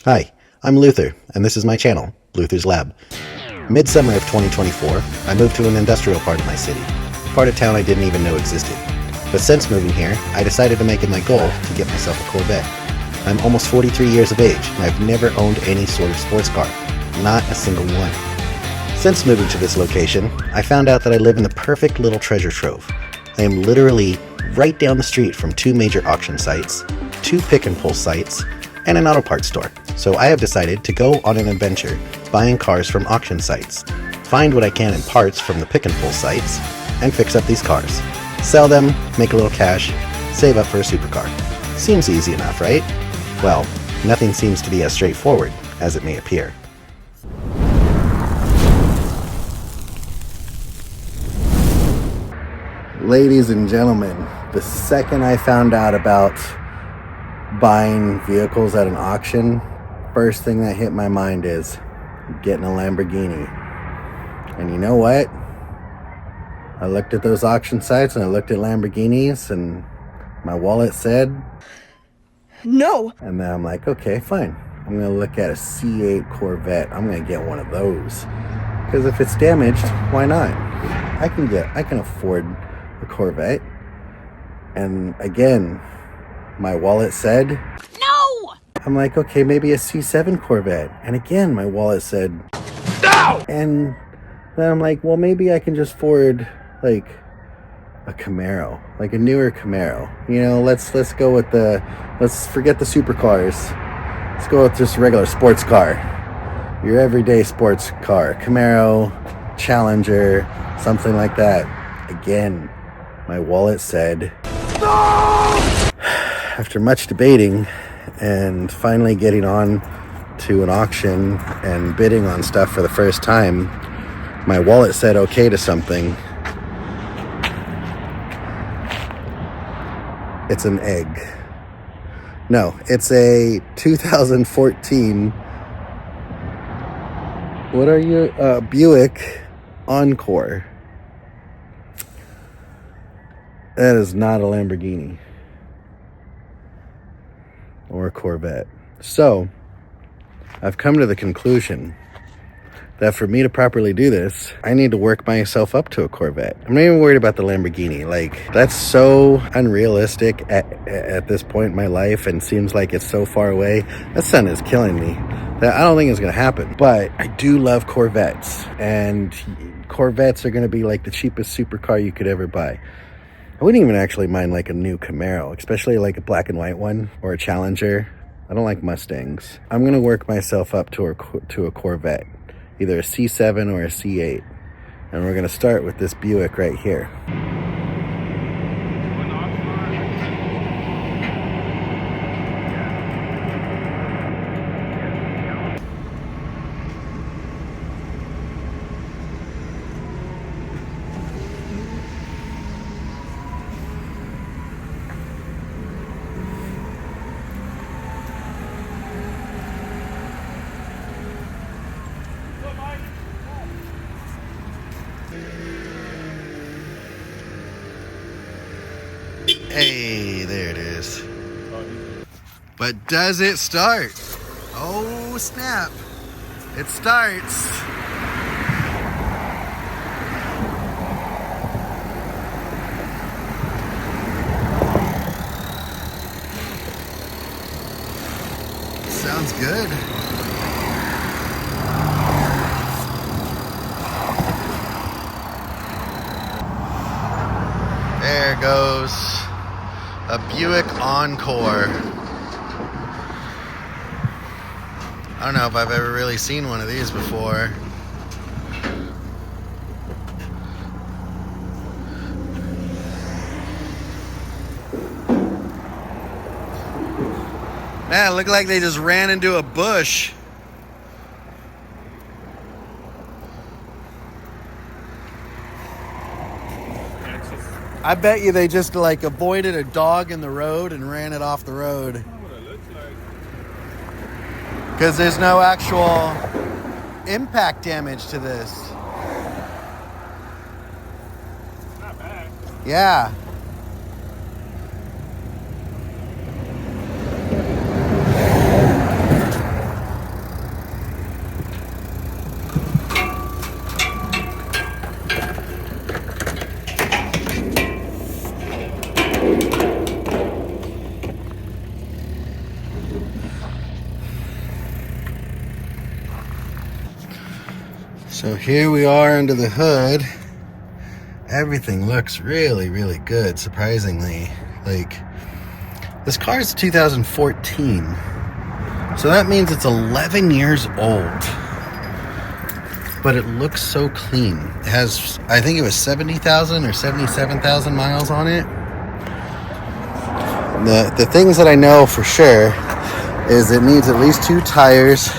Hi, I'm Luther, and this is my channel, Luther's Lab. Midsummer of 2024, I moved to an industrial part of my city, a part of town I didn't even know existed. But since moving here, I decided to make it my goal to get myself a Corvette. I'm almost 43 years of age, and I've never owned any sort of sports car, not a single one. Since moving to this location, I found out that I live in the perfect little treasure trove. I am literally right down the street from 2 major auction sites, 2 pick and pull sites, and an auto parts store. So I have decided to go on an adventure buying cars from auction sites, find what I can in parts from the pick and pull sites, and fix up these cars. Sell them, make a little cash, save up for a supercar. Seems easy enough, right? Well, nothing seems to be as straightforward as it may appear. Ladies and gentlemen, the second I found out about buying vehicles at an auction, first thing that hit my mind is getting a Lamborghini. And you know what? I looked at those auction sites and I looked at Lamborghinis and my wallet said no. And then I'm like, okay, fine. I'm gonna look at a C8 Corvette. I'm gonna get one of those. Because if it's damaged, why not? I can afford a Corvette. And again, my wallet said No! I'm like, okay, maybe a C7 Corvette. And again, my wallet said no! And then I'm like, well, maybe I can just afford like a Camaro, like a newer Camaro. You know, let's go with let's forget the supercars. Let's go with just a regular sports car. Your everyday sports car. Camaro, Challenger, something like that. Again, my wallet said no! After much debating and finally getting on to an auction and bidding on stuff for the first time, my wallet said okay to something. It's an egg. No, it's a 2014, what are you? Buick Encore. That is not a Lamborghini or a Corvette. So I've come to the conclusion that for me to properly do this, I need to work myself up to a Corvette. I'm not even worried about the Lamborghini. Like, that's so unrealistic at this point in my life and seems like it's so far away. That sun is killing me. That I don't think it's gonna happen. But I do love Corvettes, and Corvettes are gonna be like the cheapest supercar you could ever buy. I wouldn't even actually mind like a new Camaro, especially like a black and white one or a Challenger. I don't like Mustangs. I'm gonna work myself up to a Corvette, either a C7 or a C8. And we're gonna start with this Buick right here. Hey, there it is. But does it start? Oh, snap. It starts. Sounds good. There goes a Buick Encore. I don't know if I've ever really seen one of these before. Man, it looked like they just ran into a bush. I bet you they just like avoided a dog in the road and ran it off the road. Because there's no actual impact damage to this. Not bad. Yeah. So here we are under the hood. Everything looks really, really good, surprisingly. Like, this car is 2014. So that means it's 11 years old. But it looks so clean. It has, I think it was 70,000 or 77,000 miles on it. The things that I know for sure is it needs at least 2 tires.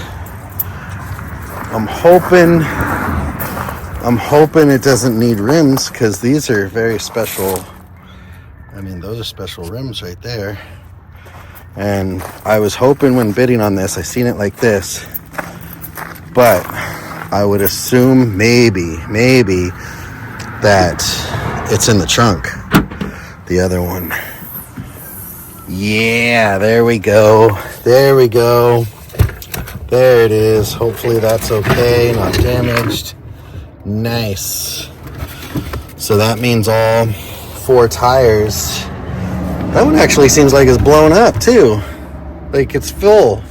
I'm hoping it doesn't need rims, because these are very special. I mean, those are special rims right there. And I was hoping when bidding on this, I seen it like this, but I would assume maybe that it's in the trunk, the other one. Yeah, there we go. There it is. Hopefully that's okay, not damaged. Nice. So that means all 4 tires. That one actually seems like it's blown up too. Like it's full.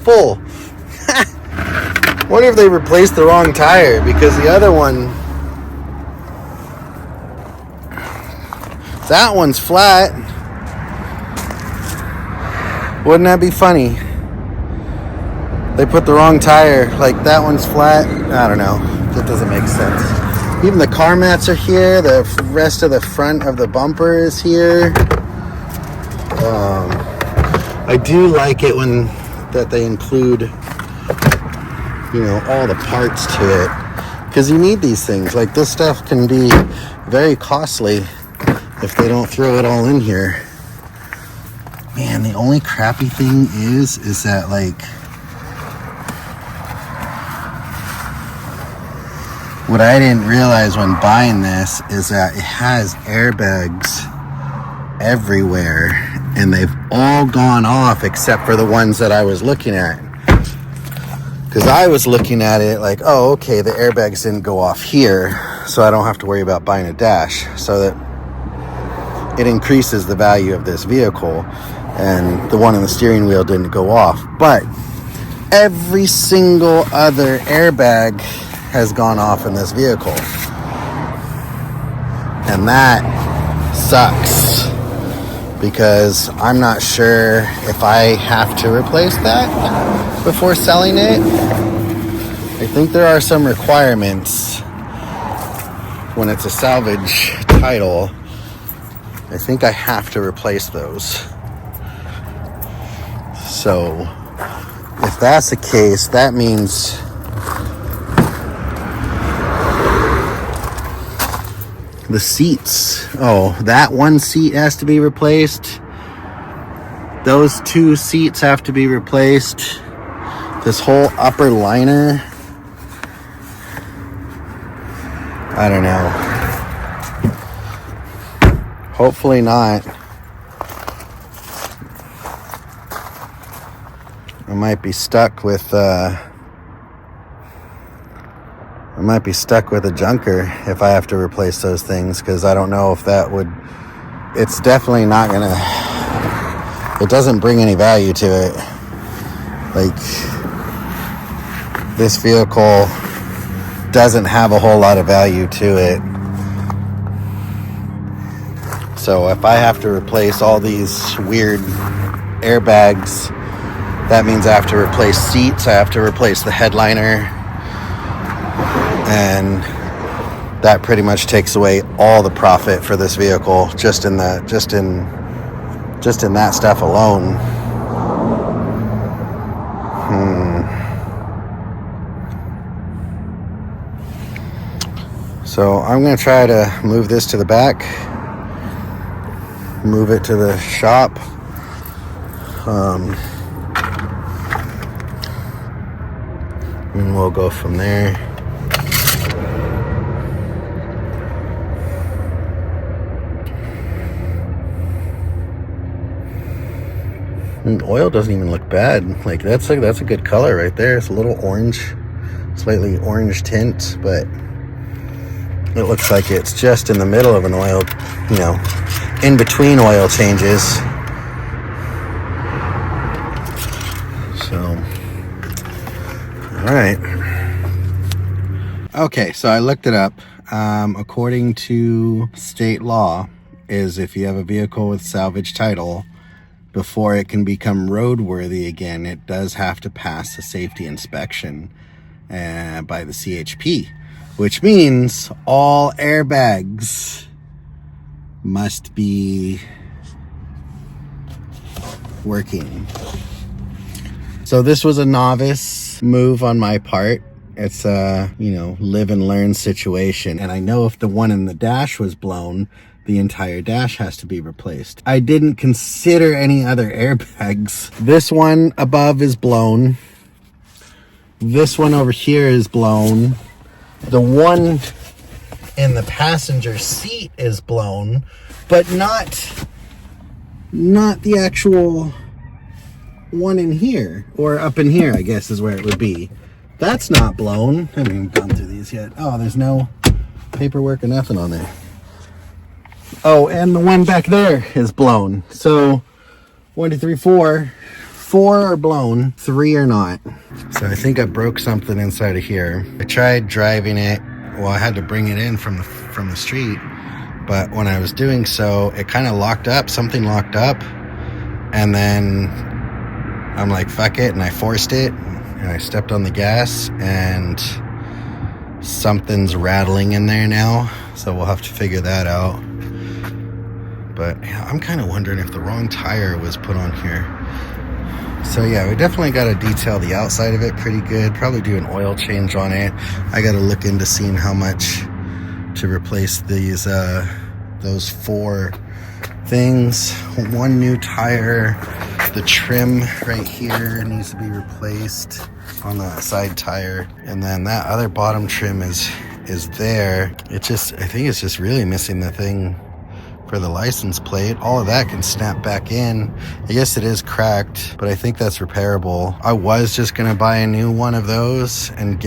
Wonder if they replaced the wrong tire, because the other one, that one's flat. Wouldn't that be funny? They put the wrong tire, like that one's flat. I don't know. That doesn't make sense. Even the car mats are here. The rest of the front of the bumper is here. I do like it when that they include, you know, all the parts to it, because you need these things. Like, this stuff can be very costly if they don't throw it all in here. Man, the only crappy thing is that, like, what I didn't realize when buying this is that it has airbags everywhere, and they've all gone off except for the ones that I was looking at. Because I was looking at it like, oh, okay, the airbags didn't go off here, so I don't have to worry about buying a dash. So that it increases the value of this vehicle, and the one on the steering wheel didn't go off. But every single other airbag has gone off in this vehicle, and that sucks, because I'm not sure if I have to replace that before selling it. I think there are some requirements when it's a salvage title. I think I have to replace those. So if that's the case, that means the seats. Oh, that one seat has to be replaced. Those 2 seats have to be replaced. This whole upper liner. I don't know. Hopefully not. I might be stuck with a junker if I have to replace those things, because I don't know if that would, it's definitely not gonna, it doesn't bring any value to it. Like, this vehicle doesn't have a whole lot of value to it. So if I have to replace all these weird airbags, that means I have to replace seats, I have to replace the headliner, and that pretty much takes away all the profit for this vehicle just in that stuff alone. So I'm going to try to move this to the back, move it to the shop, and we'll go from there. And oil doesn't even look bad. Like, that's a good color right there. It's a little orange, slightly orange tint, but it looks like it's just in the middle of an oil, you know, in between oil changes. So, all right. Okay, so I looked it up. According to state law, is if you have a vehicle with salvage title, before it can become roadworthy again, it does have to pass a safety inspection by the CHP, which means all airbags must be working. So this was a novice move on my part. It's a, live and learn situation. And I know if the one in the dash was blown, the entire dash has to be replaced. I didn't consider any other airbags. This one above is blown. This one over here is blown. The one in the passenger seat is blown, but not the actual one in here, or up in here, I guess is where it would be. That's not blown. I haven't even gone through these yet. Oh, there's no paperwork or nothing on there. Oh, and the one back there is blown. So 1, 2, 3, 4. 4 are blown, 3 are not. So I think I broke something inside of here. I tried driving it. Well, I had to bring it in from the street, but when I was doing so, it kind of locked up. Something locked up, and then I'm like, fuck it, and I forced it, and I stepped on the gas, and something's rattling in there now. So we'll have to figure that out. But yeah, I'm kind of wondering if the wrong tire was put on here. So yeah, we definitely got to detail the outside of it pretty good. Probably do an oil change on it. I got to look into seeing how much to replace these, those 4 things. 1 new tire. The trim right here needs to be replaced on the side tire. And then that other bottom trim is there. I think it's just really missing the thing for the license plate. All of that can snap back in. I guess it is cracked, but I think that's repairable. I was just gonna buy a new one of those and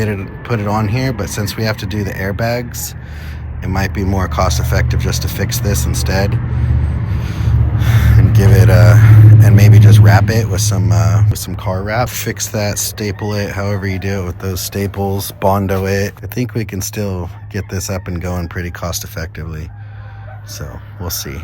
put it on here, but since we have to do the airbags, it might be more cost effective just to fix this instead and give it and maybe just wrap it with some car wrap. Fix that, staple it, however you do it with those staples, Bondo it. I think we can still get this up and going pretty cost effectively. So we'll see.